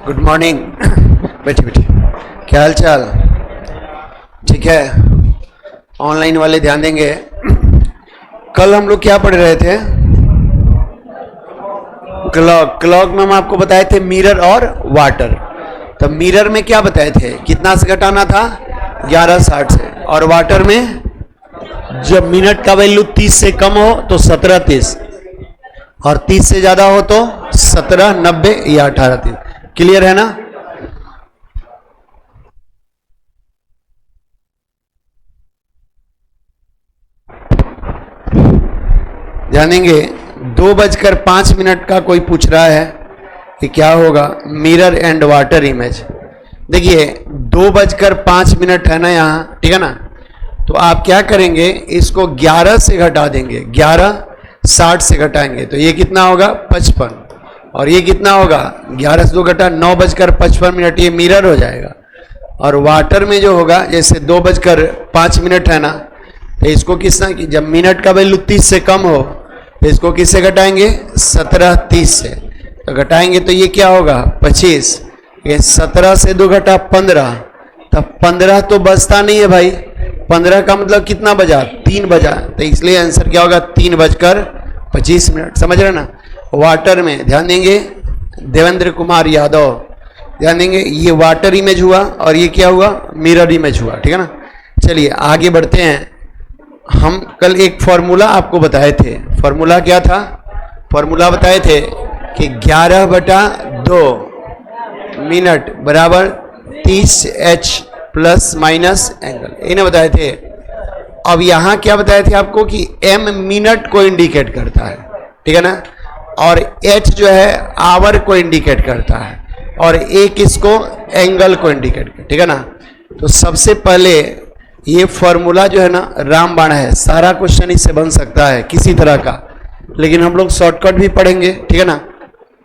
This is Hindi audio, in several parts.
Good morning. बैठिए बैठिए, क्या हाल चाल? ठीक है, ऑनलाइन वाले ध्यान देंगे। कल हम लोग क्या पढ़ रहे थे? क्लॉक में हम आपको बताए थे मिरर और वाटर। तो मिरर में क्या बताए थे, कितना से घटाना था? 1160 से। और वाटर में जब मिनट का वैल्यू 30 से कम हो तो 1730, और 30 से ज्यादा हो तो 1790 या 1830। क्लियर है ना? ध्यान देंगे। 2:05 का कोई पूछ रहा है कि क्या होगा मिरर एंड वाटर इमेज। देखिए 2:05 है ना यहाँ, ठीक है ना? तो आप क्या करेंगे, इसको 11 से घटा देंगे, 11:60 से घटाएंगे तो ये कितना होगा? 55। और ये कितना होगा? 11 से 2 घटा 9:55, ये मिरर हो जाएगा। और वाटर में जो होगा, जैसे 2:05 है ना, तो इसको किसना कि जब मिनट का वैल्यू 30 से कम हो तो इसको किससे घटाएंगे? 1730 से। तो घटाएंगे तो ये क्या होगा? 25। ये 17 से 2 घटा 15, तब 15 तो बचता नहीं है भाई। 15 का मतलब कितना बजा? 3 बजा। तो इसलिए आंसर क्या होगा? 3:25। समझ रहे ना? वाटर में ध्यान देंगे, देवेंद्र कुमार यादव, ध्यान देंगे, ये वाटर इमेज हुआ और ये क्या हुआ? मिरर इमेज हुआ, ठीक है ना? चलिए आगे बढ़ते हैं। हम कल एक फॉर्मूला आपको बताए थे। फॉर्मूला क्या था? फॉर्मूला बताए थे कि 11/2 मिनट बराबर 30h प्लस माइनस एंगल, इन्हें बताए थे। अब यहाँ क्या बताए थे आपको कि m मिनट को इंडिकेट करता है, ठीक है ना? और h जो है आवर को इंडिकेट करता है, और a किसको? एंगल को इंडिकेट करता है, ठीक है ना? तो सबसे पहले ये फॉर्मूला जो है ना रामबाण है, सारा क्वेश्चन इससे बन सकता है किसी तरह का, लेकिन हम लोग शॉर्टकट भी पढ़ेंगे, ठीक है ना?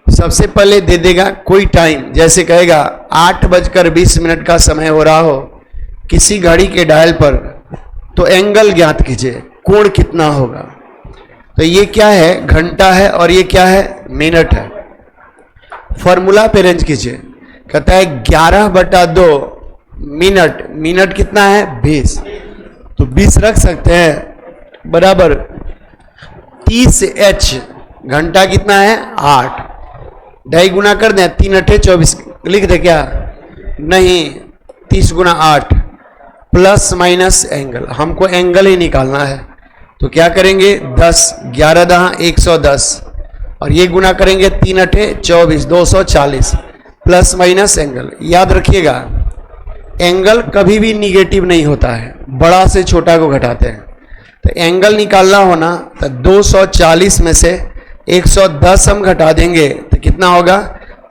सबसे पहले दे देगा कोई टाइम, जैसे कहेगा 8:20 का समय हो रहा हो किसी घड़ी के डायल पर, तो एंगल ज्ञात कीजिए, कोण कितना होगा। तो ये क्या है? घंटा है, और ये क्या है? मिनट है। फॉर्मूला पे अरेंज कीजिए। कहता है 11/2 मिनट, मिनट कितना है? 20। तो 20 रख सकते हैं बराबर 30h। घंटा कितना है? 8। 2.5 गुना कर दें, 3×8 = 24 लिख दे क्या? नहीं, 30 × 8 प्लस माइनस एंगल, हमको एंगल ही निकालना है। तो क्या करेंगे? 10, 11 110, और ये गुना करेंगे 3×8 = 24, 240 प्लस माइनस एंगल। याद रखिएगा एंगल कभी भी निगेटिव नहीं होता है, बड़ा से छोटा को घटाते हैं। तो एंगल निकालना होना तो 240 में से 110 हम घटा देंगे तो कितना होगा?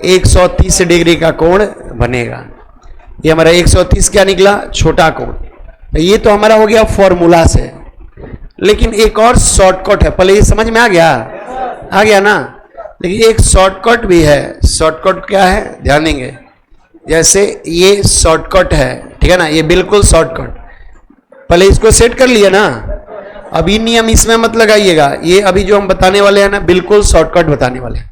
130 डिग्री का कोण बनेगा। ये हमारा 130 क्या निकला? छोटा कोण। तो ये तो हमारा हो गया फॉर्मूला से, लेकिन एक और शॉर्टकट है। पहले ये समझ में आ गया? आ गया ना? लेकिन एक शॉर्टकट भी है। शॉर्टकट क्या है? ध्यान देंगे। जैसे ये शॉर्टकट है, ठीक है ना? ये बिल्कुल शॉर्टकट, पहले इसको सेट कर लिया ना। अभी नियम इसमें मत लगाइएगा, ये अभी जो हम बताने वाले हैं ना बिल्कुल शॉर्टकट बताने वाले हैं।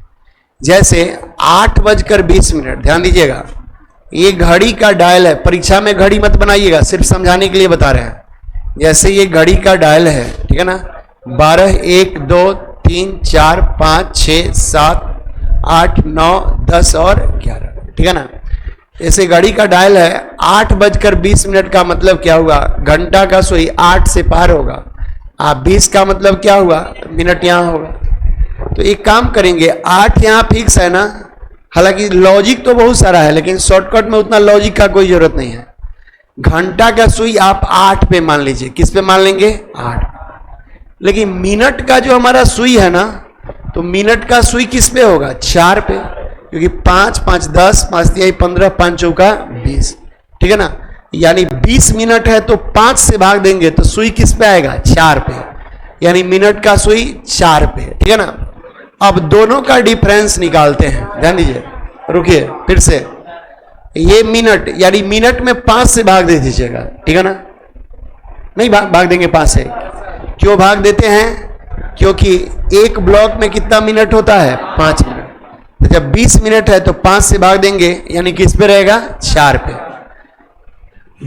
जैसे 8:20, ध्यान दीजिएगा, ये घड़ी का डायल है। परीक्षा में घड़ी मत बनाइएगा, सिर्फ समझाने के लिए बता रहे हैं। जैसे ये घड़ी का डायल है, ठीक है ना, 12, 1, 2, 3, 4, 5, 6, 7, 8, 9, 10 और 11, ठीक है ना। ऐसे घड़ी का डायल है, 8:20 का मतलब क्या हुआ, घंटा का सुई 8 से पार होगा। आप 20 का मतलब क्या हुआ, मिनट यहां होगा। तो एक काम करेंगे, 8 यहां फिक्स है ना, हालांकि लॉजिक तो बहुत सारा है, लेकिन शॉर्टकट में उतना लॉजिक का कोई जरूरत नहीं है। घंटा का सुई आप 8 पे मान लीजिए, किस पे मान लेंगे, 8। लेकिन मिनट का जो हमारा सुई है ना, तो मिनट का सुई किस पे होगा, 4 पे, क्योंकि 5, 5, 10, 5, 3, 15, 5 चौका 20, ठीक है ना। यानी 20 मिनट है तो 5 से भाग देंगे तो सुई किस पे आएगा, 4 पे, यानी मिनट का सुई 4 पे, ठीक है ना। अब दोनों का डिफरेंस निकालते हैं, ध्यान दीजिए, रुकिए फिर से, ये मिनट, यानी मिनट में 5 से भाग दे दीजिएगा, ठीक है ना। नहीं भाग देंगे 5 से, क्यों भाग देते हैं, क्योंकि एक ब्लॉक में कितना मिनट होता है, 5 मिनट। तो जब 20 मिनट है तो 5 से भाग देंगे, यानी किस पे रहेगा, 4 पे।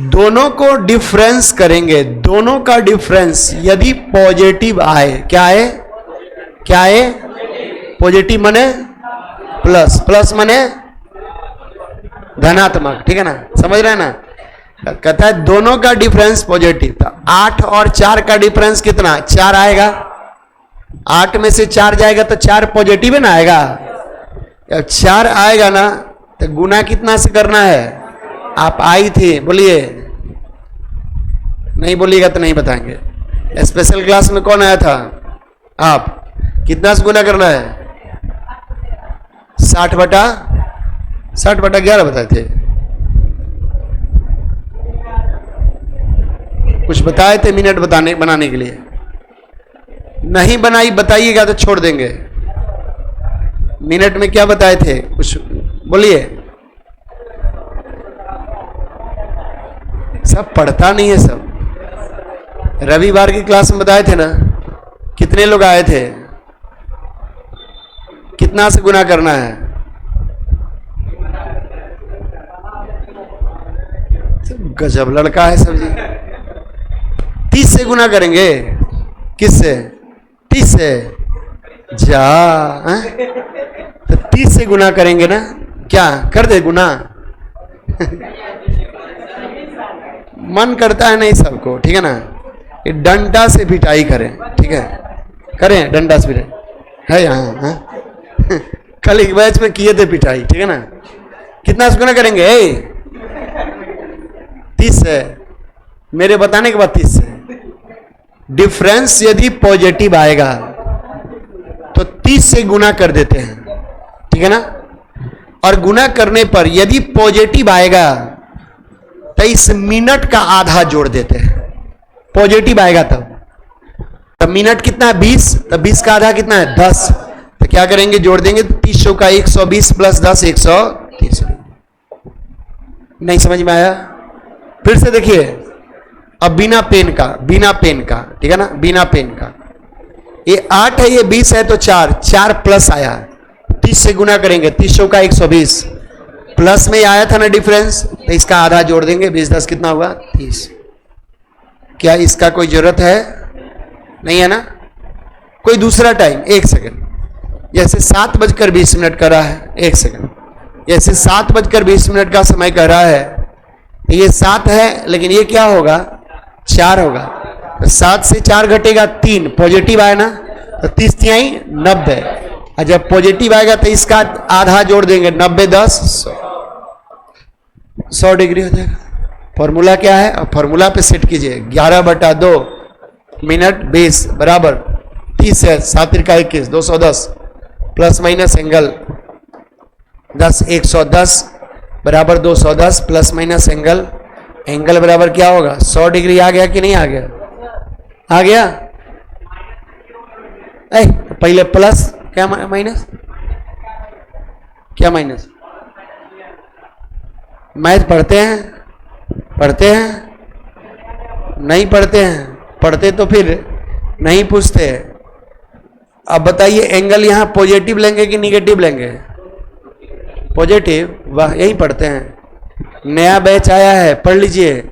दोनों को डिफरेंस करेंगे, दोनों का डिफरेंस यदि पॉजिटिव आए, क्या आए, क्या आए, पॉजिटिव मने प्लस, प्लस मने धनात्मक, ठीक है ना, समझ रहे हैं ना। कहता है दोनों का डिफरेंस पॉजिटिव था। 8 और 4 का डिफरेंस कितना, 4 आएगा, 8 में से 4 जाएगा तो 4 पॉजिटिव है ना आएगा। जब 4 आएगा ना तो गुना कितना से करना है, आप आई थी, बोलिए, नहीं बोलिएगा तो नहीं बताएंगे। स्पेशल क्लास में कौन आया था, आप, कितना से गुना करना है, 60/11 बताए थे, कुछ बताए थे मिनट बनाने के लिए, नहीं बनाई बताइएगा तो छोड़ देंगे। मिनट में क्या बताए थे, कुछ बोलिए, सब पढ़ता नहीं है सब। रविवार की क्लास में बताए थे ना, कितने लोग आए थे, कितना से गुना करना है, गजब लड़का है सब जी। 30 से गुना करेंगे, किससे, 30 से, जा तो 30 से गुना करेंगे ना, क्या कर दे गुना मन करता है नहीं सबको, ठीक है ना। ये डंडा से पिटाई करें, ठीक है, करें डंडा से पिटाई है यहाँ, हाँ? कल एक बैच में किए थे पिटाई, ठीक है ना। कितना से गुना करेंगे, 30 से, मेरे बताने के बाद 30 से। डिफरेंस यदि पॉजिटिव आएगा तो 30 से गुना कर देते हैं, ठीक है ना। और गुना करने पर यदि पॉजिटिव आएगा तो इस मिनट का आधा जोड़ देते हैं, पॉजिटिव आएगा तब मिनट कितना है, 20, तब 20 का आधा कितना है, 10। तो क्या करेंगे, जोड़ देंगे, 30 का 120 प्लस 10 130। नहीं समझ में आया, फिर से देखिए, अब बिना पेन का, ठीक है ना, बिना पेन का, ये 8 है, ये 20 है, तो 4 प्लस आया, 30 से गुना करेंगे, 30 का 120 प्लस में आया था ना डिफरेंस, तो इसका आधा जोड़ देंगे, 20 10 कितना हुआ, 30। क्या इसका कोई जरूरत है, नहीं है ना। कोई दूसरा टाइम, 1 सेकंड, जैसे 7:20 कर रहा है, 1 सेकंड, जैसे 7:20 का समय कह रहा है, ये 7 है, लेकिन ये क्या होगा, 4 होगा, तो 7 से 4 घटेगा 3, पॉजिटिव आया ना, तो 30 तिहाई 90, और जब पॉजिटिव आएगा तो इसका आधा जोड़ देंगे, 90 10 100 डिग्री हो जाएगा। फॉर्मूला क्या है, और फॉर्मूला पे सेट कीजिए, 11/2 मिनट 20 बराबर 30 है, 7 × 21 210 प्लस माइनस एंगल 10 110 बराबर 210 प्लस माइनस एंगल बराबर क्या होगा, 100 डिग्री। आ गया कि नहीं आ गया, आ गया। पहले प्लस, क्या माइनस, क्या माइनस, मैथ पढ़ते हैं, नहीं पढ़ते हैं, पढ़ते तो फिर नहीं पूछते। अब बताइए, एंगल यहां पॉजिटिव लेंगे कि निगेटिव लेंगे, पॉजिटिव, वाह यही पढ़ते हैं। नया बैच आया है, पढ़ लीजिए,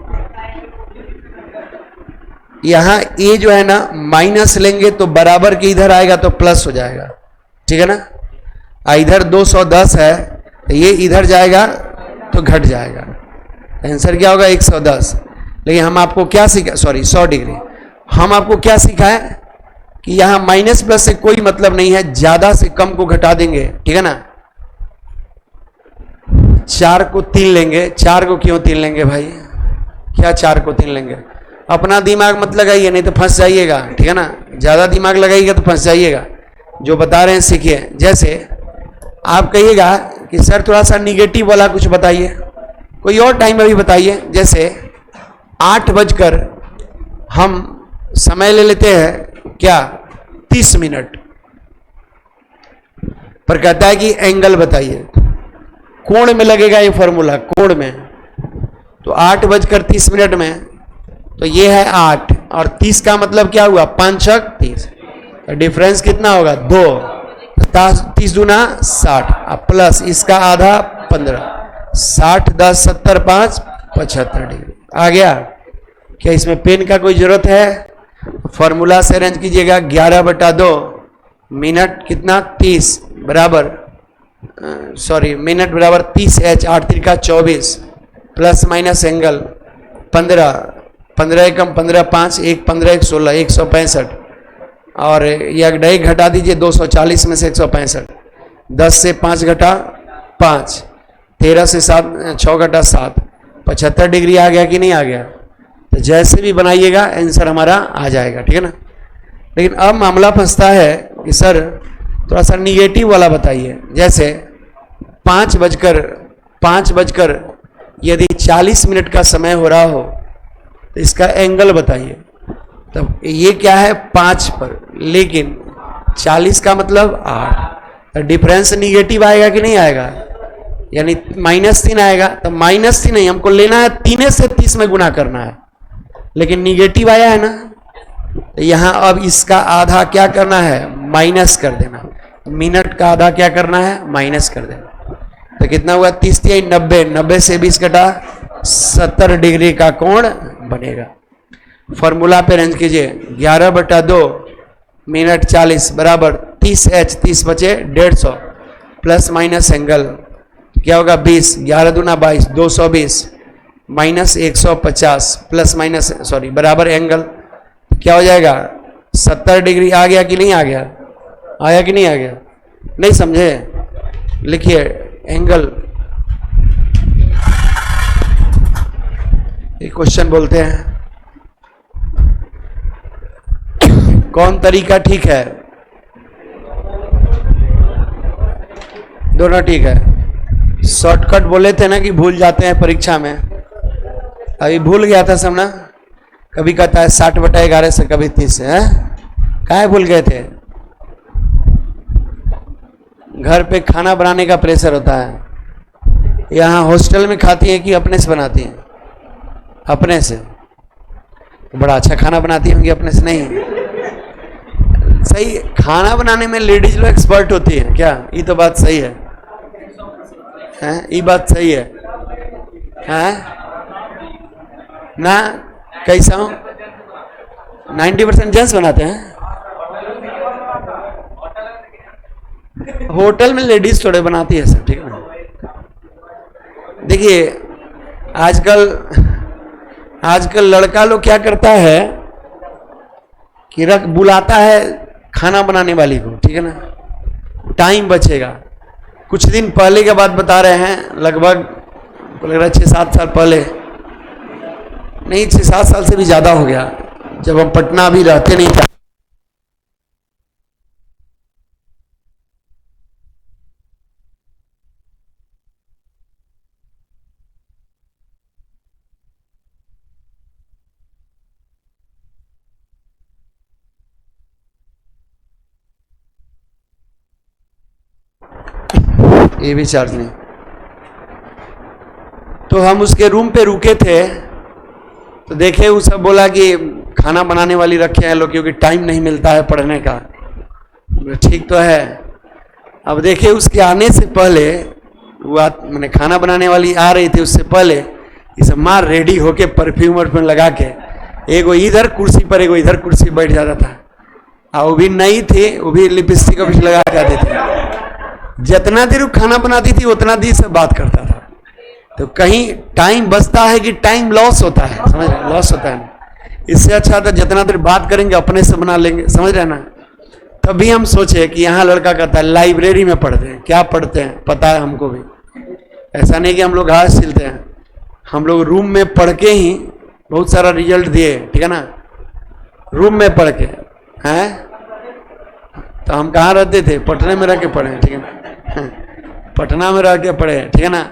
यहां ए जो है ना माइनस लेंगे तो बराबर के इधर आएगा तो प्लस हो जाएगा, ठीक है ना। इधर 210 है तो ये इधर जाएगा तो घट जाएगा, आंसर क्या होगा 110। लेकिन हम आपको क्या सीखा, सॉरी 100 डिग्री, हम आपको क्या सिखाए कि यहां माइनस प्लस से कोई मतलब नहीं है, ज्यादा से कम को घटा देंगे, ठीक है ना। 4 को 3 लेंगे, 4 को क्यों 3 लेंगे भाई, क्या 4 को 3 लेंगे, अपना दिमाग मत लगाइए नहीं तो फंस जाइएगा, ठीक है ना। ज्यादा दिमाग लगाइएगा तो फंस जाइएगा, जो बता रहे हैं सीखिए। जैसे आप कहिएगा कि सर थोड़ा सा निगेटिव वाला कुछ बताइए, कोई और टाइम अभी बताइए। जैसे 8 बजकर हम समय ले लेते हैं क्या 30 मिनट, पर कहता है कि एंगल बताइए, कोण में लगेगा ये फॉर्मूला, कोण में। तो 8 बजकर 30 मिनट में तो ये है 8 और 30 का मतलब क्या हुआ 5 छक 30, तो डिफरेंस कितना होगा 2, 30 दूना 60 प्लस इसका आधा 15, 60 10 70 5 75 डिग्री आ गया। क्या इसमें पेन का कोई जरूरत है, फॉर्मूला से अरेंज कीजिएगा। 11/2 मिनट कितना 30 बराबर सॉरी मिनट बराबर 30h 8 तिरका 24 प्लस माइनस एंगल 15, 15 एकम 15 5 1 15 1 16 165 और यह डाई घटा दीजिए 240 में से 165, 10 से 5 घटा 5, 13 से 7 6 घटा 7, 75 डिग्री आ गया कि नहीं आ गया। तो जैसे भी बनाइएगा आंसर हमारा आ जाएगा, ठीक है ना। लेकिन अब मामला फंसता है कि सर थोड़ा सा निगेटिव वाला बताइए। जैसे 5 बजकर यदि 40 मिनट का समय हो रहा हो तो इसका एंगल बताइए। तब ये क्या है 5 पर, लेकिन 40 का मतलब 8, तो डिफरेंस निगेटिव आएगा कि नहीं आएगा, यानी -3 आएगा। तो -3 नहीं, हमको लेना है 3 से 30 में गुना करना है, लेकिन निगेटिव आया है ना, तो यहां अब इसका आधा क्या करना है माइनस कर देना, मिनट का आधा क्या करना है माइनस कर देना। तो कितना हुआ 30 90, 90 से 20 घटा 70 डिग्री का कोण बनेगा। फॉर्मूला पे रेंज कीजिए 11/2 मिनट 40 बराबर 30h 30 बचे 150 प्लस माइनस एंगल क्या होगा 20, 11 दूना 22 220 माइनस 150 प्लस माइनस सॉरी बराबर एंगल क्या हो जाएगा 70 डिग्री आ गया कि नहीं आ गया, आया कि नहीं आ गया, नहीं समझे, लिखिए एंगल। एक क्वेश्चन बोलते हैं कौन तरीका ठीक है, दोनों ठीक है। शॉर्टकट बोले थे ना कि भूल जाते हैं परीक्षा में, अभी भूल गया था सब ना, कभी कहता है 60/11 से कभी 30 से, काहे भूल गए थे। घर पे खाना बनाने का प्रेशर होता है, यहाँ हॉस्टल में खाती हैं कि अपने से बनाती हैं, अपने से, बड़ा अच्छा खाना बनाती होंगी अपने से, नहीं सही खाना बनाने में लेडीज लोग एक्सपर्ट होती है क्या, ये तो बात सही है, ये बात सही है, ना कैसा हूं 90% जेंट्स बनाते हैं, होटल में लेडीज थोड़े बनाती है सब, ठीक है ना। देखिए आजकल लड़का लोग क्या करता है कि बुलाता है खाना बनाने वाली को, ठीक है ना, टाइम बचेगा। कुछ दिन पहले के बात बता रहे हैं, लगभग 6-7 साल पहले, नहीं 6-7 साल से भी ज़्यादा हो गया, जब हम पटना भी रहते नहीं था। ये भी चार्ज नहीं, तो हम उसके रूम पे रुके थे, तो देखे वो सब बोला कि खाना बनाने वाली रखे हैं लोग क्योंकि टाइम नहीं मिलता है पढ़ने का, ठीक तो है। अब देखे उसके आने से पहले वो मैंने खाना बनाने वाली आ रही थी, उससे पहले ये सब मार रेडी होके परफ्यूम वर्फ्यूम लगा के एगो इधर कुर्सी पर, एगो इधर कुर्सी पर बैठ जाता था, और वो भी नहीं थे, वो भी लिपस्टिक भी लगा जाते थे। जितना देर वो खाना बनाती थी उतना देर से बात करता था। तो कहीं टाइम बचता है कि टाइम लॉस होता है, समझ रहे, लॉस होता है ना। इससे अच्छा था जितना देर बात करेंगे अपने से बना लेंगे, समझ रहे ना। तभी हम सोचे कि यहाँ लड़का कहता है लाइब्रेरी में पढ़ते हैं। क्या पढ़ते हैं पता है हमको भी, ऐसा नहीं कि हम लोग घास छिलते हैं, हम लोग रूम में पढ़ के ही बहुत सारा रिजल्ट दिए, ठीक है ना। रूम में पढ़ के हैं, तो हम कहाँ रहते थे, पटना में रह के पढ़े, ठीक है ना, पटना में रह के पढ़े, ठीक है ना।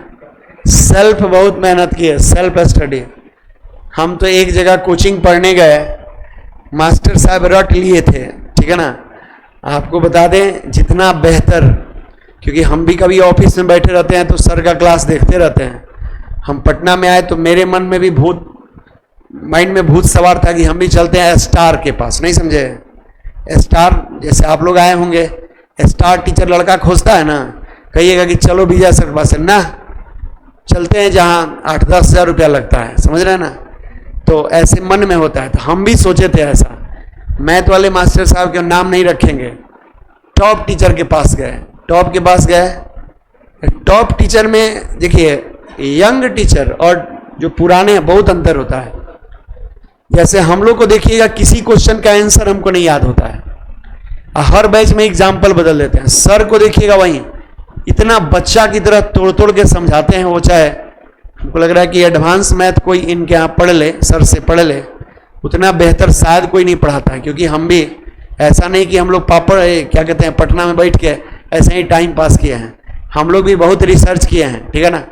सेल्फ बहुत मेहनत की है, सेल्फ स्टडी। हम तो एक जगह कोचिंग पढ़ने गए, मास्टर साहब रट लिए थे, ठीक है ना। आपको बता दें जितना बेहतर, क्योंकि हम भी कभी ऑफिस में बैठे रहते हैं तो सर का क्लास देखते रहते हैं। हम पटना में आए तो मेरे मन में भी माइंड में भूत सवार था कि हम भी चलते हैं स्टार के पास, नहीं समझे। स्टार जैसे आप लोग आए होंगे, स्टार टीचर लड़का खोजता है ना, कहिएगा कि चलो विजय सर के पास, ना चलते हैं जहाँ 8-10 हज़ार रुपया लगता है, समझ रहे हैं ना। तो ऐसे मन में होता है। तो हम भी सोचे थे ऐसा। मैथ वाले मास्टर साहब के नाम नहीं रखेंगे, टॉप टीचर के पास गए। टॉप के पास गए, टॉप टीचर में देखिए यंग टीचर और जो पुराने हैं बहुत अंतर होता है। जैसे हम लोग को देखिएगा किसी क्वेश्चन का आंसर हमको नहीं याद होता है, हर बैच में एग्जाम्पल बदल देते हैं। सर को देखिएगा वहीं इतना बच्चा की तरह तोड़ तोड़ के समझाते हैं। वो चाहे हमको लग रहा है कि एडवांस मैथ कोई इनके यहाँ पढ़ ले, सर से पढ़ ले, उतना बेहतर शायद कोई नहीं पढ़ाता है। क्योंकि हम भी ऐसा नहीं कि हम लोग पापड़ क्या कहते हैं पटना में बैठ के ऐसे ही टाइम पास किए हैं, हम लोग भी बहुत रिसर्च किए हैं, ठीक है ना।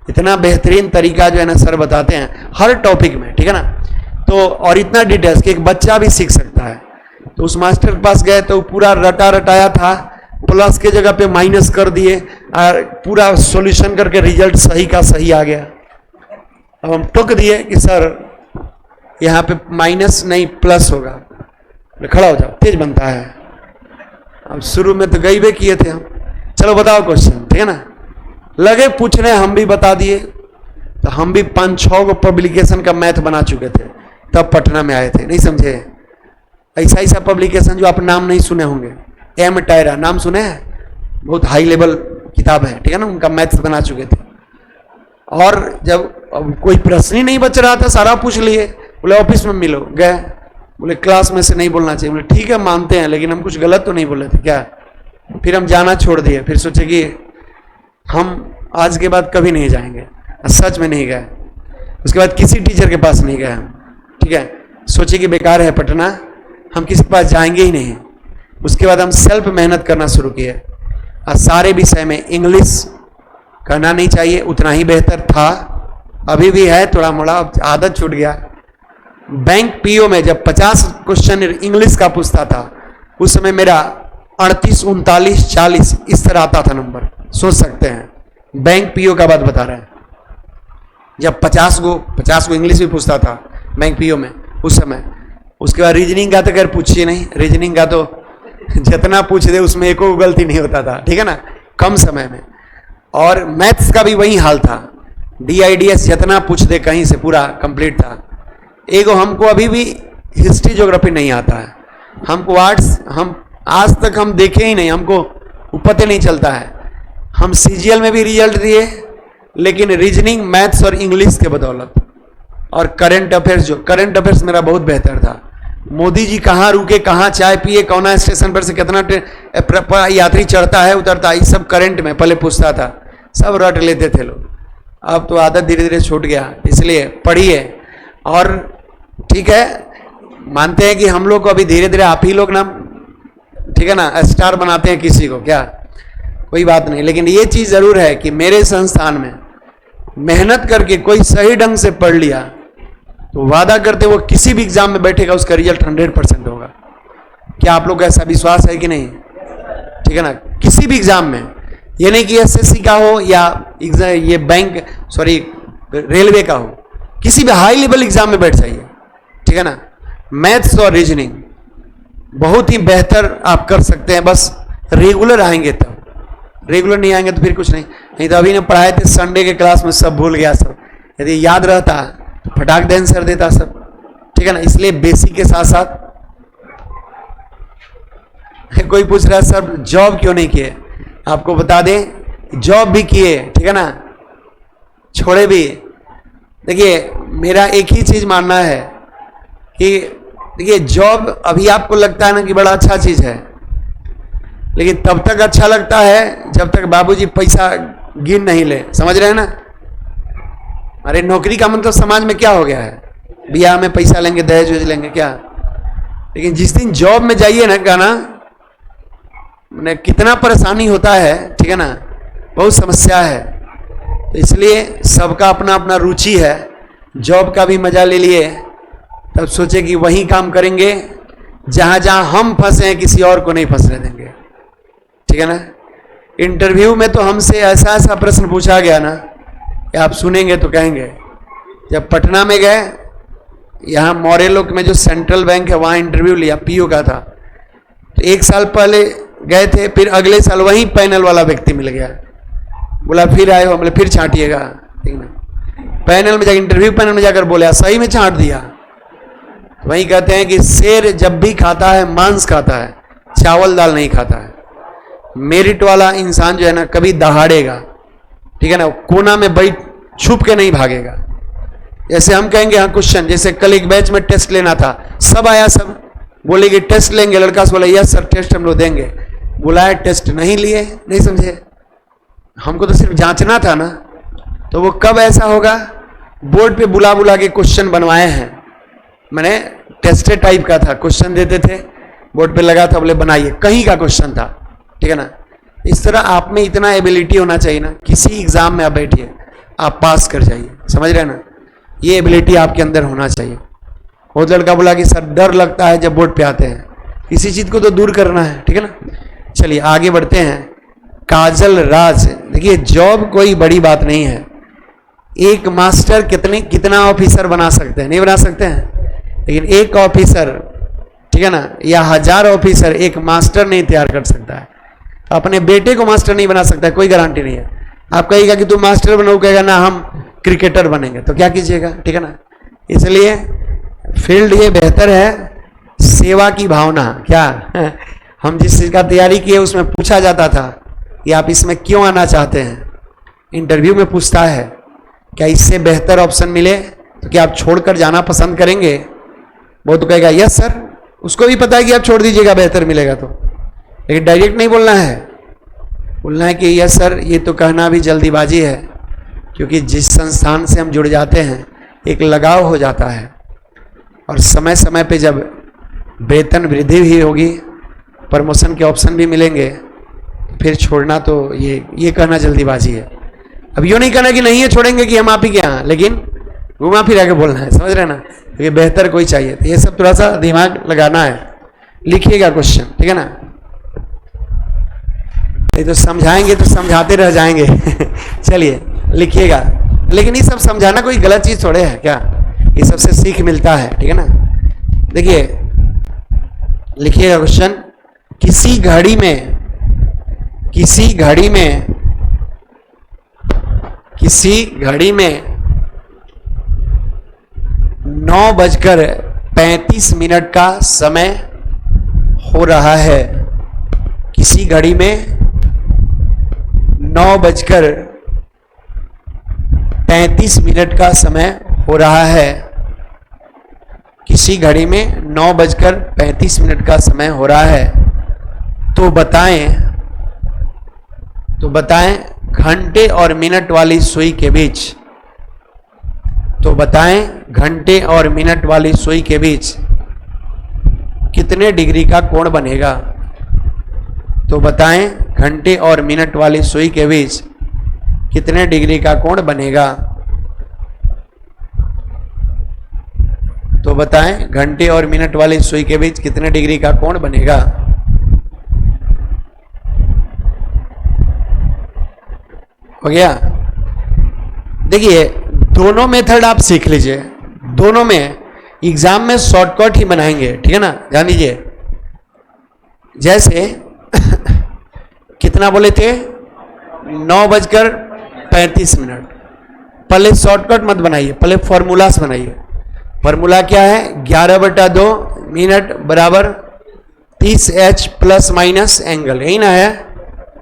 इतना बेहतरीन तरीका जो है ना सर बताते हैं हर टॉपिक में, ठीक है ना। तो और इतना डिटेल्स कि एक बच्चा भी सीख सकता है। तो उस मास्टर के पास गए तो पूरा रटा रटाया था, प्लस के जगह पे माइनस कर दिए और पूरा सॉल्यूशन करके रिजल्ट सही का सही आ गया। अब हम टोक दिए कि सर यहाँ पे माइनस नहीं प्लस होगा, खड़ा हो जाओ, तेज बनता है। अब शुरू में तो गई वे किए थे हम, चलो बताओ क्वेश्चन, ठीक है ना। लगे पूछने, हम भी बता दिए। तो हम भी 5-6 को पब्लिकेशन का मैथ बना चुके थे, तब पटना में आए थे, नहीं समझे। ऐसा ऐसा पब्लिकेशन जो आप नाम नहीं सुने होंगे, एम टायरा नाम सुने हैं, बहुत हाई लेवल किताब है, ठीक है ना, उनका मैथ्स बना चुके थे। और जब अब कोई प्रश्न ही नहीं बच रहा था, सारा पूछ लिए। बोले ऑफिस में मिलो, गए, बोले क्लास में से नहीं बोलना चाहिए। बोले ठीक है मानते हैं, लेकिन हम कुछ गलत तो नहीं बोले थे क्या। फिर हम जाना छोड़ दिए, फिर सोचे कि हम आज के बाद कभी नहीं जाएंगे, सच में नहीं गए। उसके बाद किसी टीचर के पास नहीं गए हम, ठीक है, सोचे कि बेकार है पटना, हम किसी के पास जाएंगे ही नहीं। उसके बाद हम सेल्फ मेहनत करना शुरू किए और सारे विषय में इंग्लिश करना नहीं चाहिए, उतना ही बेहतर था, अभी भी है थोड़ा मोड़ा, आदत छूट गया। बैंक पीओ में जब 50 क्वेश्चन इंग्लिश का पूछता था, उस समय मेरा 38, 39, 40 इस तरह आता था नंबर, सोच सकते हैं। बैंक पीओ का बात बता रहे हैं, जब 50 को इंग्लिश भी पूछता था बैंक पीओ में उस समय। उसके बाद रीजनिंग का तो खैर पूछिए नहीं, रीजनिंग का तो जितना पूछ दे उसमें एको गलती नहीं होता था, ठीक है ना, कम समय में। और मैथ्स का भी वही हाल था, DIDS जितना पूछ दे कहीं से पूरा कंप्लीट था। एगो हमको अभी भी हिस्ट्री ज्योग्राफी नहीं आता है, हमको आर्ट्स हम आज तक हम देखे ही नहीं, हमको पता नहीं चलता है। हम CGL में भी रिजल्ट दिए, लेकिन रीजनिंग, मैथ्स और इंग्लिश के बदौलत। और करंट अफेयर्स, जो करंट अफेयर्स मेरा बहुत बेहतर था। मोदी जी कहाँ रुके, कहाँ चाय पिए, कौन स्टेशन पर से कितना यात्री चढ़ता है उतरता है, ये सब करंट में पहले पूछता था, सब रट लेते थे लोग। अब तो आदत धीरे धीरे छूट गया, इसलिए पढ़िए। और ठीक है, मानते हैं कि हम लोग को अभी धीरे धीरे आप ही लोग ना, ठीक है ना, स्टार बनाते हैं किसी को, क्या कोई बात नहीं। लेकिन ये चीज़ ज़रूर है कि मेरे संस्थान में मेहनत करके कोई सही ढंग से पढ़ लिया तो वादा करते वो किसी भी एग्जाम में बैठेगा, उसका रिजल्ट 100% होगा। क्या आप लोग का ऐसा विश्वास है कि नहीं, ठीक है ना। किसी भी एग्जाम में, ये नहीं कि SSC का हो या ये रेलवे का हो, किसी भी हाई लेवल एग्जाम में बैठ जाइए, ठीक है ना। मैथ्स और रीजनिंग बहुत ही बेहतर आप कर सकते हैं, बस रेगुलर आएंगे तब। रेगुलर नहीं आएंगे तो फिर कुछ नहीं तो अभी ने पढ़ाए थे संडे के क्लास में सब भूल गया सब, यदि याद रहता तो फटाक देन सर देता सब, ठीक है। ठीक है ना, इसलिए बेसिक के साथ साथ कोई पूछ रहा है सर जॉब क्यों नहीं किए, आपको बता दें जॉब भी किए, ठीक है ना, छोड़े भी। देखिए मेरा एक ही चीज मानना है कि देखिए जॉब अभी आपको लगता है ना कि बड़ा अच्छा चीज है, लेकिन तब तक अच्छा लगता है जब तक बाबूजी पैसा गिन नहीं ले, समझ रहे हैं ना। अरे नौकरी का मतलब समाज में क्या हो गया है, ब्याह में पैसा लेंगे, दहेज वेज लेंगे क्या। लेकिन जिस दिन जॉब में जाइए ना गाना ने कितना परेशानी होता है, ठीक है ना, बहुत समस्या है। तो इसलिए सबका अपना अपना रुचि है, जॉब का भी मजा ले लिए, तब सोचे कि वही काम करेंगे जहां जहां हम फंसे हैं, किसी और को नहीं फंसने देंगे, ठीक है ना। इंटरव्यू में तो हमसे ऐसा ऐसा प्रश्न पूछा गया ना कि आप सुनेंगे तो कहेंगे। जब पटना में गए, यहाँ मोरेलो में जो सेंट्रल बैंक है वहाँ इंटरव्यू लिया, पीओ का था। तो 1 साल पहले गए थे, फिर अगले साल वही पैनल वाला व्यक्ति मिल गया, बोला फिर आए हो, बोले फिर छांटिएगा, ठीक ना। पैनल में जाकर इंटरव्यू पैनल में जाकर बोले, सही में छांट दिया। तो वही कहते हैं कि शेर जब भी खाता है मांस खाता है, चावल दाल नहीं खाता है। मेरिट वाला इंसान जो है ना कभी दहाड़ेगा, ठीक है ना, कोना में बैठ छुप के नहीं भागेगा। जैसे हम कहेंगे हाँ क्वेश्चन, जैसे कल एक बैच में टेस्ट लेना था, सब आया, सब बोले कि टेस्ट लेंगे, लड़का से बोला यस सर टेस्ट हम लोग देंगे, बुलाया टेस्ट नहीं लिए, नहीं समझे, हमको तो सिर्फ जांचना था ना। तो वो कब ऐसा होगा, बोर्ड पे बुला बुला के क्वेश्चन बनवाए हैं, मैंने टेस्टे टाइप का था, क्वेश्चन देते थे, बोर्ड पे लगा था, बोले बनाइए, कहीं का क्वेश्चन था, ठीक है ना। इस तरह आप में इतना एबिलिटी होना चाहिए ना, किसी एग्जाम में आप बैठिए आप पास कर जाइए, समझ रहे हैं ना, ये एबिलिटी आपके अंदर होना चाहिए। बहुत लड़का बोला कि सर डर लगता है जब बोर्ड पे आते हैं, इसी चीज को तो दूर करना है, ठीक है ना। चलिए आगे बढ़ते हैं। काजल राज, देखिए जॉब कोई बड़ी बात नहीं है, एक मास्टर कितना ऑफिसर बना सकते हैं, नहीं बना सकते हैं, लेकिन एक ऑफिसर, ठीक है ना, या 1000 ऑफिसर एक मास्टर नहीं तैयार कर सकता है। अपने बेटे को मास्टर नहीं बना सकता है, कोई गारंटी नहीं है। आप कहिएगा कि तू मास्टर बनो, कहेगा ना हम क्रिकेटर बनेंगे, तो क्या कीजिएगा, ठीक है ना। इसलिए फील्ड ये बेहतर है, सेवा की भावना। क्या हम जिस चीज का तैयारी किए उसमें पूछा जाता था कि आप इसमें क्यों आना चाहते हैं, इंटरव्यू में पूछता है क्या इससे बेहतर ऑप्शन मिले तो क्या आप छोड़कर जाना पसंद करेंगे। वो तो कहेगा यस सर, उसको भी पता है कि आप छोड़ दीजिएगा बेहतर मिलेगा तो, लेकिन डायरेक्ट नहीं बोलना है, बोलना है कि यस सर, ये तो कहना भी जल्दीबाजी है, क्योंकि जिस संस्थान से हम जुड़ जाते हैं एक लगाव हो जाता है, और समय समय पे जब वेतन वृद्धि भी होगी, प्रमोशन के ऑप्शन भी मिलेंगे, फिर छोड़ना तो ये कहना जल्दीबाजी है। अब यूँ नहीं कहना कि नहीं है छोड़ेंगे कि हम आप ही के यहाँ, लेकिन घुमा फिरा के बोलना है, समझ रहे ना, क्योंकि बेहतर कोई चाहिए। तो ये सब थोड़ा सा दिमाग लगाना है। लिखिएगा क्वेश्चन, ठीक है ना, नहीं तो समझाएंगे तो समझाते रह जाएंगे चलिए लिखिएगा। लेकिन ये सब समझाना कोई गलत चीज थोड़े है क्या, ये सबसे सीख मिलता है, ठीक है ना। देखिए लिखिएगा क्वेश्चन, किसी घड़ी में 9:35 का समय हो रहा है। किसी घड़ी में 9:35 का समय हो रहा है। किसी घड़ी में 9:35 का समय हो रहा है। तो बताएं घंटे और मिनट वाली सुई के बीच, कितने डिग्री का कोण बनेगा। तो बताएं घंटे और मिनट वाली सुई के बीच कितने डिग्री का कोण बनेगा। तो बताएं घंटे और मिनट वाली सुई के बीच कितने डिग्री का कोण बनेगा। हो गया। देखिए दोनों मेथड आप सीख लीजिए, दोनों में एग्जाम में शॉर्टकट ही बनाएंगे, ठीक है ना। ध्यान दीजिए, जैसे कितना बोले थे 9:35। पहले शॉर्टकट मत बनाइए, पहले फॉर्मूलास बनाइए। फॉर्मूला क्या है, 11/2 मिनट बराबर 30h प्लस माइनस एंगल, यही ना है।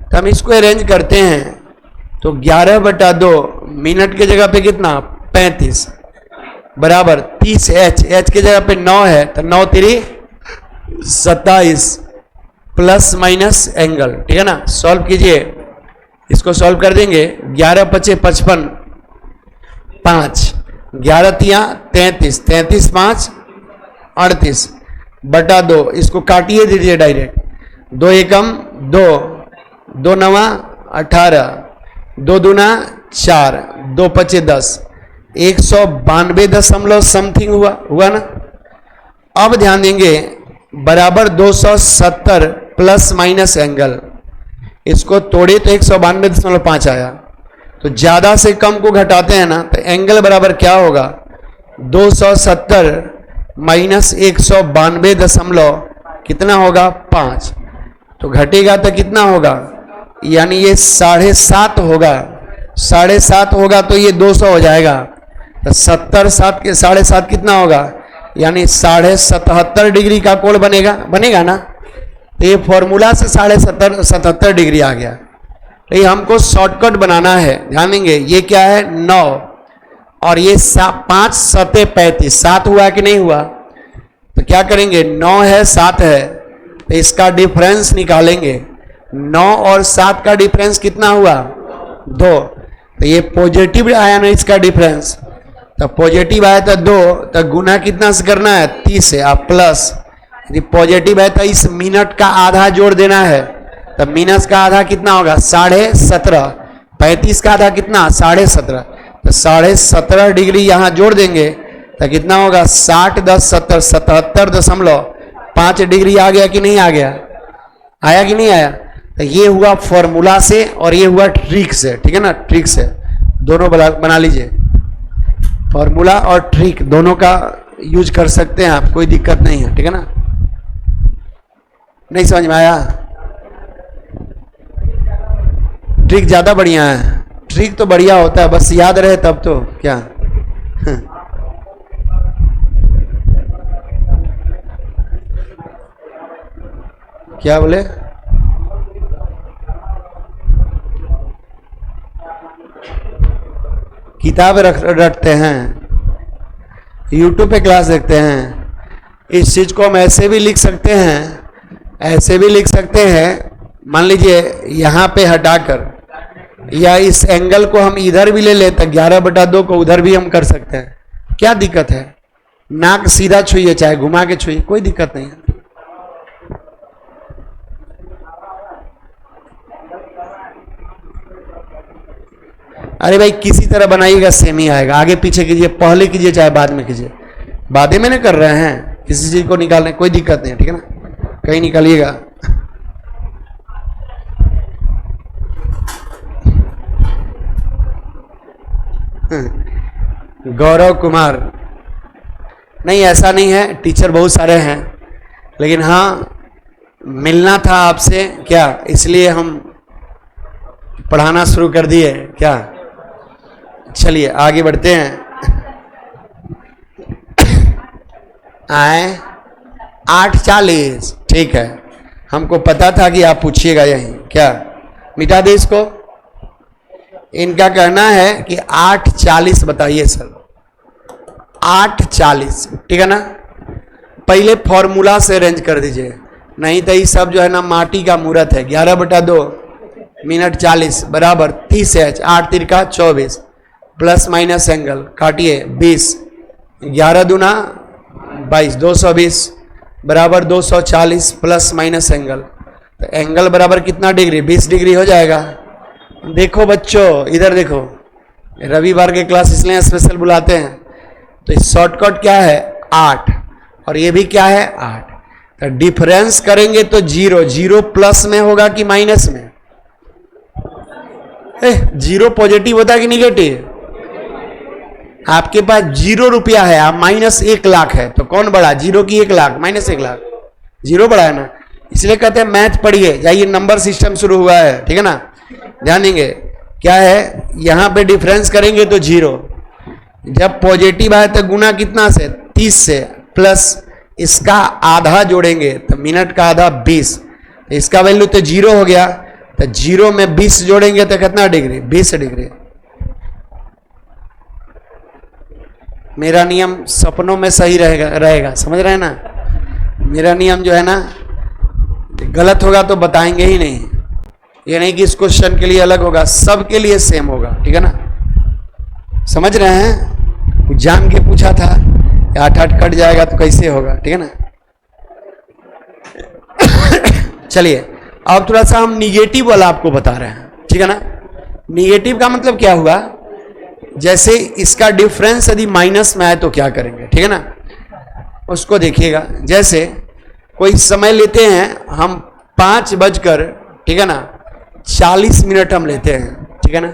तो हम इसको अरेंज करते हैं, तो 11/2 मिनट के जगह पे कितना 35 बराबर 30h, h के जगह पे 9 है तो 9 3 27 प्लस माइनस एंगल, ठीक है ना। सॉल्व कीजिए, इसको सॉल्व कर देंगे। 11 × 5 = 55, 5 11 × 33, 33 5 38 बटा 2, इसको काटिए दीजिए डायरेक्ट। 2 एकम 2, 2 9 18, 2 दूना 4, 2 5 10, 192 दशमलव समथिंग हुआ ना। अब ध्यान देंगे बराबर 270 प्लस माइनस एंगल, इसको तोड़े तो 192.5 आया। तो ज्यादा से कम को घटाते हैं ना तो एंगल बराबर क्या होगा, 270 माइनस 192 दशमलव कितना होगा 5, तो घटेगा तो कितना होगा, यानी ये 7.5 होगा। 7.5 होगा तो ये 200 हो जाएगा, तो 70 7 के 7.5 कितना होगा, यानी 77.5 डिग्री का कोण बनेगा ना। तो ये फॉर्मूला से 77.5 डिग्री आ गया। तो ये हमको शॉर्टकट बनाना है, ध्यान देंगे। ये क्या है 9 और ये 5 7 35, 7 हुआ कि नहीं हुआ, तो क्या करेंगे 9 है 7 है तो इसका डिफरेंस निकालेंगे। 9 और 7 का डिफरेंस कितना हुआ 2, तो ये पॉजिटिव आया ना इसका डिफरेंस, तो पॉजिटिव आया तो 2, तो गुना कितना से करना है 30 से, आप प्लस यदि पॉजिटिव है तो इस मिनट का आधा जोड़ देना है, तो मिनट का आधा कितना होगा 17.5, 35 का आधा कितना 17.5, तो 17.5 डिग्री यहाँ जोड़ देंगे तो कितना होगा 60 10 70 77.5 डिग्री आ गया कि नहीं आ गया, आया कि नहीं आया। तो ये हुआ फॉर्मूला से और ये हुआ ट्रिक से, ठीक है ना। ट्रिक से दोनों बना लीजिए, फॉर्मूला और ट्रिक दोनों का यूज कर सकते हैं आप, कोई दिक्कत नहीं है, ठीक है ना। नहीं समझ में आया, ट्रिक ज्यादा बढ़िया है। ट्रिक तो बढ़िया होता है, बस याद रहे तब तो क्या क्या बोले, किताब रटते हैं, यूट्यूब पे क्लास देखते हैं। इस चीज को हम ऐसे भी लिख सकते हैं, ऐसे भी लिख सकते हैं। मान लीजिए यहाँ पे हटाकर, या इस एंगल को हम इधर भी ले लेते, 11/2 को उधर भी हम कर सकते हैं, क्या दिक्कत है। नाक सीधा छुइए चाहे घुमा के छुइए, कोई दिक्कत नहीं है। अरे भाई किसी तरह बनाइएगा सेम ही आएगा, आगे पीछे कीजिए, पहले कीजिए चाहे बाद में कीजिए, बातें में नहीं कर रहे हैं, किसी चीज को निकालने कोई दिक्कत नहीं है, ठीक है ना। कहीं निकालिएगा। गौरव कुमार, नहीं ऐसा नहीं है, टीचर बहुत सारे हैं, लेकिन हाँ मिलना था आपसे क्या, इसलिए हम पढ़ाना शुरू कर दिए क्या। चलिए आगे बढ़ते हैं। आए 8:40, ठीक है, हमको पता था कि आप पूछिएगा यही, क्या मिटा दे इसको। इनका कहना है कि 8:40 बताइए सर, 8:40, ठीक है ना। पहले फॉर्मूला से अरेंज कर दीजिए, नहीं तो ये सब जो है ना माटी का मूर्त है। 11/2 मिनट 40 बराबर 30h, 8 तिरका 24 प्लस माइनस एंगल काटिए 20, 11 दूना 22, 220 बराबर 240 प्लस माइनस एंगल, तो एंगल बराबर कितना डिग्री 20 डिग्री हो जाएगा। देखो बच्चों इधर देखो, रविवार के क्लास इसलिए स्पेशल बुलाते हैं। तो इस शॉर्टकट क्या है 8 और ये भी क्या है 8, तो डिफरेंस करेंगे तो 0, 0 प्लस में होगा कि माइनस में, 0 पॉजिटिव होता है कि निगेटिव। आपके पास 0 रुपया है, आप -1 लाख है, तो कौन बड़ा 0 की 1 लाख -1 लाख, 0 बड़ा है ना। इसलिए कहते हैं मैथ पढ़िए, जाइए नंबर सिस्टम शुरू हुआ है, ठीक है ना। ध्यान देंगे क्या है, यहां पे डिफरेंस करेंगे तो 0, जब पॉजिटिव आए तो गुना कितना से 30 से प्लस इसका आधा जोड़ेंगे तो मिनट का आधा 20, तो इसका वैल्यू तो 0 हो गया, तो 0 में 20 जोड़ेंगे तो कितना डिग्री? 20 डिग्री। मेरा नियम सपनों में सही रहेगा, समझ रहे हैं ना? मेरा नियम जो है ना, गलत होगा तो बताएंगे ही नहीं। ये नहीं कि इस क्वेश्चन के लिए अलग होगा, सबके लिए सेम होगा, ठीक है ना? समझ रहे हैं? कुछ जान के पूछा था, 8 कट जाएगा तो कैसे होगा, ठीक है ना? चलिए अब थोड़ा सा हम निगेटिव वाला आपको बता रहे हैं, ठीक है ना? निगेटिव का मतलब क्या हुआ? जैसे इसका डिफरेंस यदि माइनस में आए तो क्या करेंगे, ठीक है ना? उसको देखिएगा। जैसे कोई समय लेते हैं हम 5 बजकर, ठीक है ना, 40 मिनट हम लेते हैं, ठीक है ना?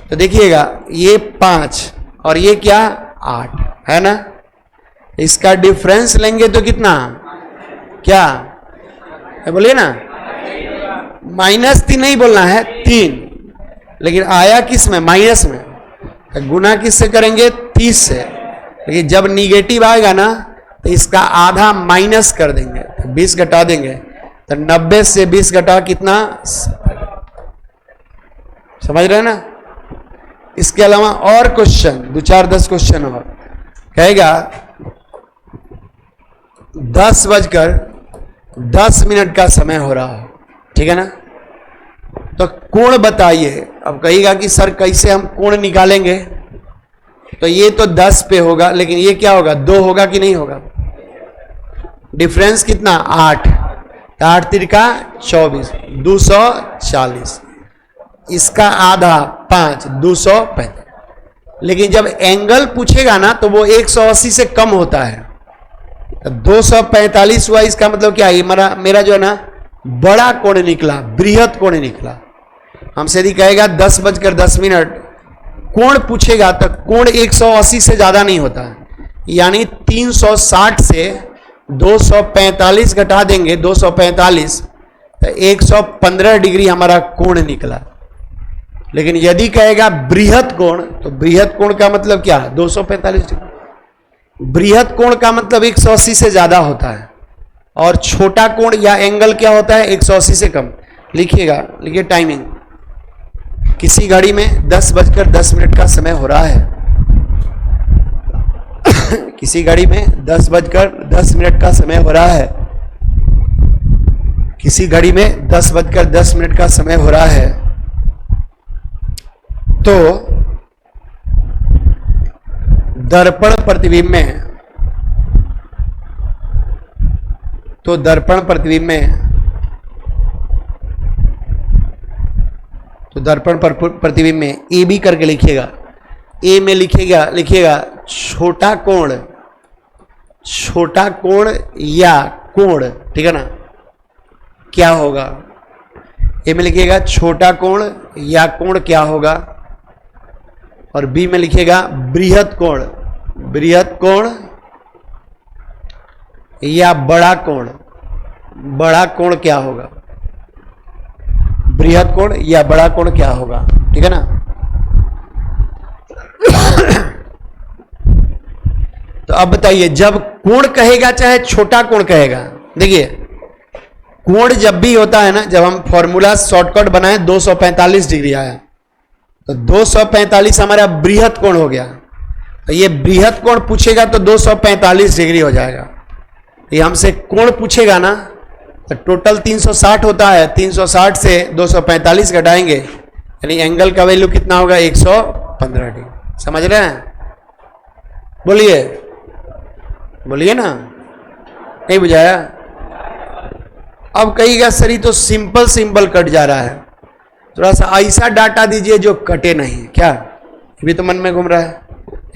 तो देखिएगा ये 5 और ये क्या 8 है ना? इसका डिफरेंस लेंगे तो कितना, क्या बोलिए ना? -3 नहीं बोलना है, 3, लेकिन आया किस में? माइनस में। तो गुना किससे करेंगे? 30 से। लेकिन जब निगेटिव आएगा ना तो इसका आधा माइनस कर देंगे, तो 20 घटा देंगे, तो 90 से 20 घटा कितना? समझ रहे हैं ना? इसके अलावा और क्वेश्चन 2-4-10 क्वेश्चन और कहेगा 10 बजकर 10 मिनट का समय हो रहा हो, ठीक है ना? तो कोण बताइए। अब कहिएगा कि सर कैसे हम कोण निकालेंगे? तो ये तो 10 पे होगा, लेकिन ये क्या होगा? 2 होगा कि नहीं होगा? डिफरेंस कितना? 8, 8 तिरका 24, 240। इसका आधा 5, 245। लेकिन जब एंगल पूछेगा ना तो वो 180 से कम होता है, तो 245 हुआ। इसका मतलब क्या है? मेरा जो है ना बड़ा कोण निकला, बृहत कोण निकला। हमसे यदि कहेगा 10 बजकर 10 मिनट कोण पूछेगा तो कोण 180 से ज्यादा नहीं होता है, यानी 360 से 245 घटा देंगे, 245, तो 115 डिग्री हमारा कोण निकला। लेकिन यदि कहेगा बृहत कोण, तो बृहत कोण का मतलब क्या? 245 डिग्री। बृहत कोण का मतलब 180 से ज्यादा होता है, और छोटा कोण या एंगल क्या होता है? 180 से कम। लिखिएगा, लिखिए टाइमिंग। किसी घड़ी में 10 बजकर 10 मिनट का समय हो रहा है। किसी घड़ी में 10 बजकर 10 मिनट का समय हो रहा है। किसी घड़ी में 10 बजकर 10 मिनट का समय हो रहा है। तो दर्पण प्रतिबिंब में, तो दर्पण प्रतिबिंब में, तो दर्पण प्रतिबिंब में ए बी करके लिखिएगा। ए में लिखिएगा छोटा कोण, छोटा कोण या कोण, ठीक है ना? क्या होगा? ए में लिखिएगा छोटा कोण या कोण क्या होगा, और बी में लिखिएगा बृहत कोण, बृहत कोण या बड़ा कोण, बड़ा कोण क्या होगा? बृहत कोण या बड़ा कोण क्या होगा, ठीक है ना? तो अब बताइए, जब कोण कहेगा चाहे छोटा कोण कहेगा, देखिए कोण जब भी होता है ना, जब हम फॉर्मूला शॉर्टकट बनाए 245 डिग्री आया, तो 245 हमारा बृहत कोण हो गया। तो ये बृहत कोण पूछेगा तो 245 डिग्री हो जाएगा। ये हमसे कोण पूछेगा ना तो टोटल 360 होता है, 360 से 245 घटाएंगे, यानी एंगल का वैल्यू कितना होगा? 115 डिग्री। समझ रहे हैं? बोलिए, बोलिए ना, नहीं बुझाया? अब कहिएगा सर ये तो सिंपल सिंपल कट जा रहा है, थोड़ा सा ऐसा डाटा दीजिए जो कटे नहीं। क्या ये भी तो मन में घूम रहा है?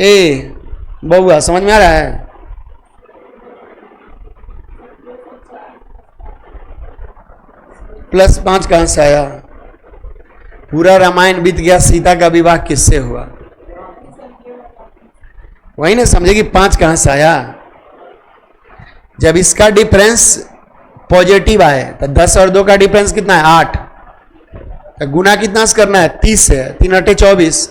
ए बउआ, समझ में आ रहा है? +5 कहां से आया? पूरा रामायण बीत गया, सीता का विवाह किससे हुआ? वही ना समझे कि 5 कहां से आया? जब इसका डिफरेंस पॉजिटिव आए तो 10 और 2 का डिफरेंस कितना है? 8। तो गुना कितना से करना है? 30 से, 3 × 8 = 24।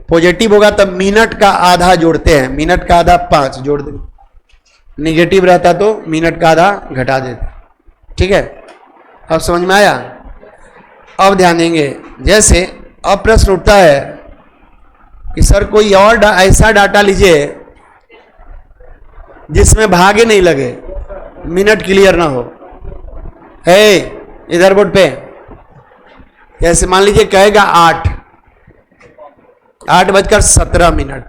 पॉजिटिव होगा तब मिनट का आधा जोड़ते हैं, मिनट का आधा 5 जोड़ दें, निगेटिव रहता तो मिनट का आधा घटा देते। ठीक है, अब समझ में आया। अब ध्यान देंगे, जैसे अब प्रश्न उठता है कि सर कोई और ऐसा डाटा लीजिए जिसमें भागे नहीं लगे, मिनट क्लियर ना हो। है इधर बोर्ड पे जैसे मान लीजिए कहेगा 8:17,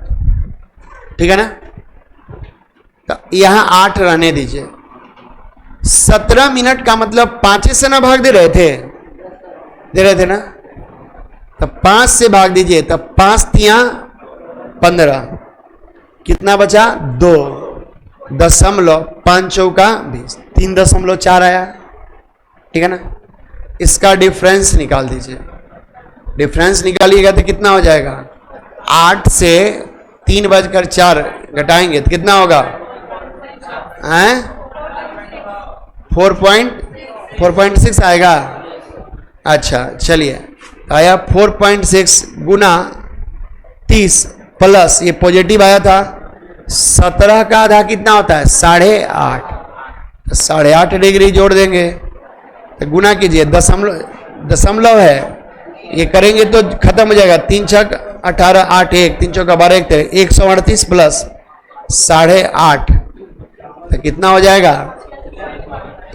ठीक है ना, तो यहां 8 रहने दीजिए। 17 मिनट का मतलब 5 से ना भाग दे रहे थे ना, तब 5 से भाग दीजिए, तब 5 तिया 15, कितना बचा 2, 5 चौका 20, 3.4 आया। ठीक है ना, इसका डिफरेंस निकाल दीजिए। डिफरेंस निकालिएगा तो कितना हो जाएगा, 8 से 3:04 घटाएंगे तो कितना होगा, 4.6 आएगा। अच्छा चलिए, आया 4.6 गुना 30 प्लस ये पॉजिटिव आया था 17 का आधा कितना होता है 8.5, 8.5 डिग्री जोड़ देंगे तो गुना कीजिए, दशमलव है, ये करेंगे तो खत्म हो जाएगा। 3 छक 18, 8 1, 3 चौका 12, 138 प्लस 8.5 तो कितना हो जाएगा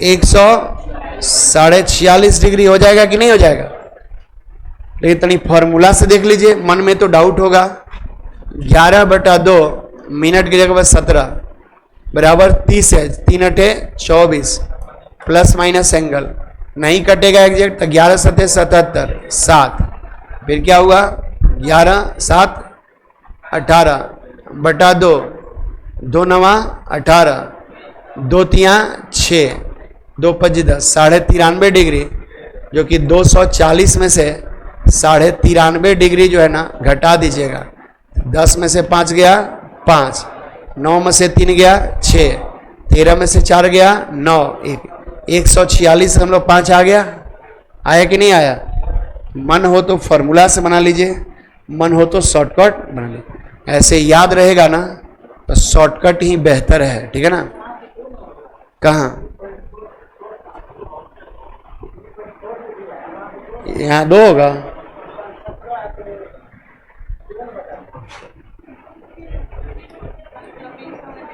146 डिग्री हो जाएगा कि नहीं हो जाएगा। लेकिन तनी फॉर्मूला से देख लीजिए, मन में तो डाउट होगा। 11/2 मिनट की जगह पर 17 बराबर 30 है, 3 अठे 24 प्लस माइनस एंगल नहीं कटेगा एग्जैक्ट, तो 11 7 77 7, फिर क्या हुआ 11 7 18/2, 2 9 18, 2 3 6, 2 5 10, 93.5 डिग्री, जो कि 240 में से 93.5 डिग्री जो है ना घटा दीजिएगा। 10 में से 5 गया 5, 9 में से 3 गया 6, 13 में से 4 गया 9, 146.5 आ गया। आया कि नहीं आया। मन हो तो फॉर्मूला से बना लीजिए, मन हो तो शॉर्टकट बना लीजिए, ऐसे याद रहेगा ना तो शॉर्टकट ही बेहतर है। ठीक है ना, कहाँ यहाँ 2 होगा,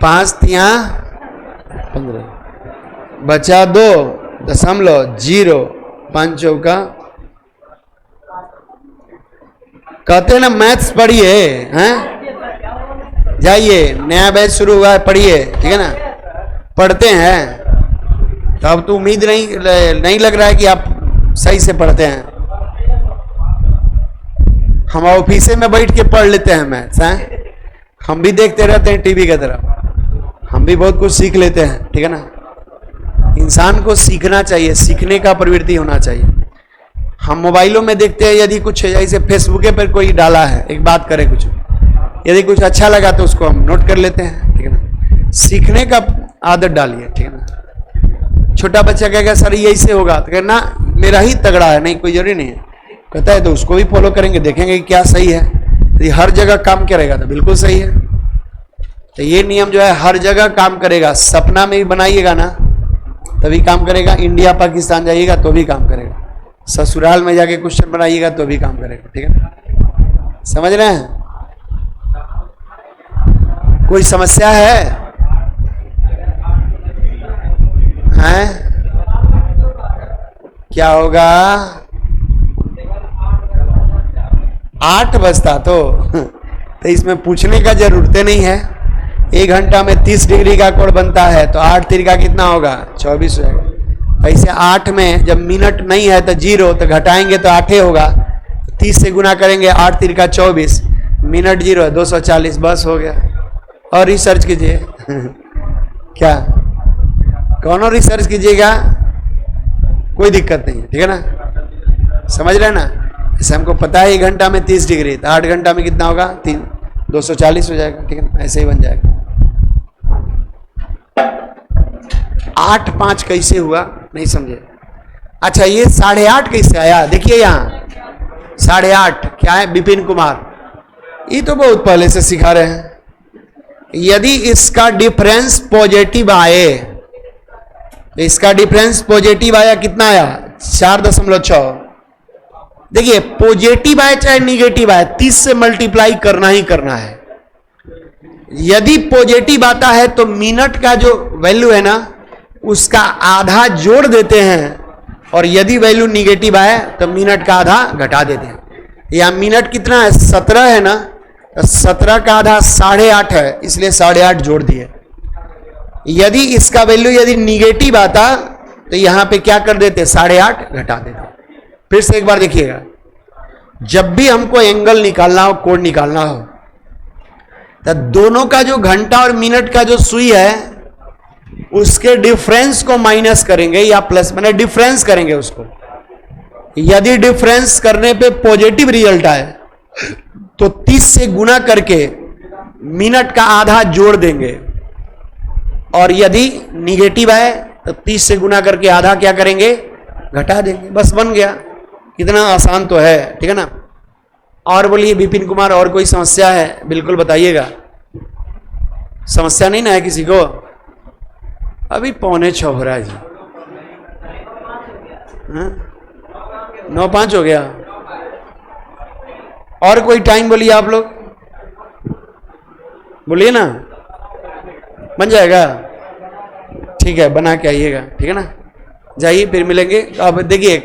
पांच 15 बचा 2.0, 5 चौका। कहते हैं ना मैथ्स पढ़िए, हैं जाइए, नया बैच शुरू हुआ है, पढ़िए। ठीक है ना, पढ़ते हैं तो अब तो उम्मीद नहीं लग रहा है कि आप सही से पढ़ते हैं। हम ऑफिसे में बैठ के पढ़ लेते हैं मैथ्स, हैं हम भी देखते रहते हैं टीवी की तरफ, हम भी बहुत कुछ सीख लेते हैं। ठीक है ना, इंसान को सीखना चाहिए, सीखने का प्रवृत्ति होना चाहिए। हम मोबाइलों में देखते हैं, यदि कुछ जैसे फेसबुके पर कोई डाला है, एक बात करे कुछ, यदि कुछ अच्छा लगा तो उसको हम नोट कर लेते हैं। ठीक है ना, सीखने का आदत डालिए। ठीक है ना, छोटा बच्चा कहेगा सर ये ऐसे होगा, तो कहना मेरा ही तगड़ा है, नहीं कोई जरूरी नहीं है, कहता है तो उसको भी फॉलो करेंगे, देखेंगे कि क्या सही है। तो हर जगह काम करेगा तो बिल्कुल सही है। तो ये नियम जो है हर जगह काम करेगा, सपना में भी बनाइएगा ना तभी काम करेगा, इंडिया पाकिस्तान जाइएगा तो भी काम करेगा, ससुराल में जाके क्वेश्चन बनाइएगा तो भी काम करेगा। ठीक है ना, समझ रहे हैं। कोई समस्या है? हैं क्या होगा 8 बजता तो इसमें पूछने का जरूरत नहीं है। 1 घंटा में 30 डिग्री का कोण बनता है तो 8 3 का कितना होगा 24 होगा। ऐसे 8 में जब मिनट नहीं है तो 0, तो घटाएंगे तो 8 होगा, 30 से गुना करेंगे 8 3 का 24, मिनट 0 है 240, बस हो गया। और रिसर्च कीजिए क्या कौन रिसर्च कीजिएगा, कोई दिक्कत नहीं है। ठीक है ना, समझ रहे हैं ना। जैसे हमको पता है 1 घंटा में 30 डिग्री, तो 8 घंटा में कितना होगा 240 हो जाएगा। ठीक है ना, ऐसे ही बन जाएगा। 8 5 कैसे हुआ नहीं समझे। अच्छा ये 8.5 कैसे आया, देखिए यहाँ 8.5 क्या है, विपिन कुमार ये तो बहुत पहले से सिखा रहे हैं। यदि इसका डिफरेंस पॉजिटिव आए, इसका डिफरेंस पॉजिटिव आया, कितना आया 4.6। देखिए पॉजिटिव आए चाहे निगेटिव आए 30 से मल्टीप्लाई करना ही करना है। यदि पॉजिटिव आता है तो मिनट का जो वैल्यू है ना उसका आधा जोड़ देते हैं, और यदि वैल्यू निगेटिव आए तो मिनट का आधा घटा देते हैं। या मिनट कितना है 17 है ना, तो 17 का आधा 8.5 है, इसलिए 8.5 जोड़ दिए। यदि इसका वैल्यू यदि निगेटिव आता तो यहां पे क्या कर देते 8.5 घटा देते। फिर से एक बार देखिएगा, जब भी हमको एंगल निकालना हो, कोण निकालना हो, तो दोनों का जो घंटा और मिनट का जो सुई है उसके डिफरेंस को माइनस करेंगे या प्लस, मैंने डिफरेंस करेंगे उसको। यदि डिफरेंस करने पे पॉजिटिव रिजल्ट आए तो 30 से गुना करके मिनट का आधा जोड़ देंगे, और यदि निगेटिव आए तो 30 से गुना करके आधा क्या करेंगे घटा देंगे। बस बन गया। कितना आसान तो है, ठीक है ना। और बोलिए विपिन कुमार, और कोई समस्या है बिल्कुल बताइएगा। समस्या नहीं ना है किसी को? अभी 5:45 हो रहा है जी, 9:05 हो गया। और कोई टाइम बोलिए आप लोग, बोलिए ना, बन जाएगा? ठीक है, बना के आइएगा, ठीक है ना। जाइए, फिर मिलेंगे। अब देखिए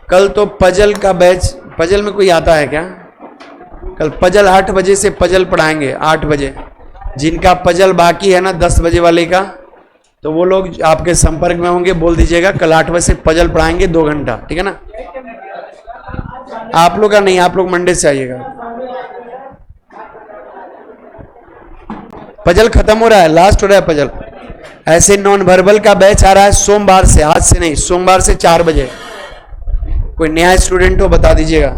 कल तो पजल का बैच, पजल में कोई आता है क्या? कल पजल 8 बजे से पजल पढ़ाएंगे, 8 बजे। जिनका पजल बाकी है ना 10 बजे वाले का, तो वो लोग आपके संपर्क में होंगे, बोल दीजिएगा कल 8 बजे से पजल पढ़ाएंगे 2 घंटा, ठीक है ना। आप लोग का नहीं, आप लोग मंडे से आइएगा। पजल खत्म हो रहा है, लास्ट हो रहा है पजल। ऐसे नॉन वर्बल का बैच आ रहा है सोमवार से, आज से नहीं, सोमवार से 4 बजे। कोई नया स्टूडेंट हो बता दीजिएगा।